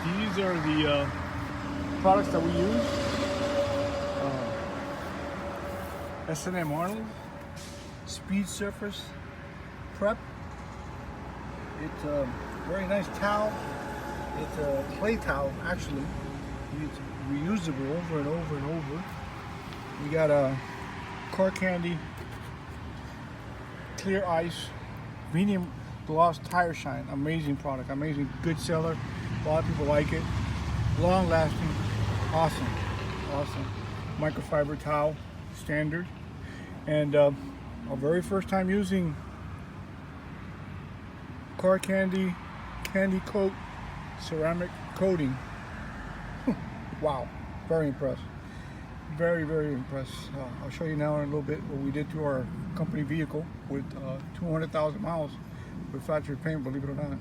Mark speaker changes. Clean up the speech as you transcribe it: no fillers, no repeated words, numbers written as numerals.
Speaker 1: These are the products that we use. SM-Arnold Speed Surface Prep. It's a very nice towel. It's a clay towel, actually. It's reusable over and over and over. We got a car candy clear ice medium gloss tire shine. Amazing product, amazing, good seller. A lot of people like it. Long lasting, awesome. Microfiber towel, standard. And our very first time using car candy coat ceramic coating. Wow, very impressed. Very impressed. I'll show you now in a little bit what we did to our company vehicle with 200,000 miles with factory paint, believe it or not.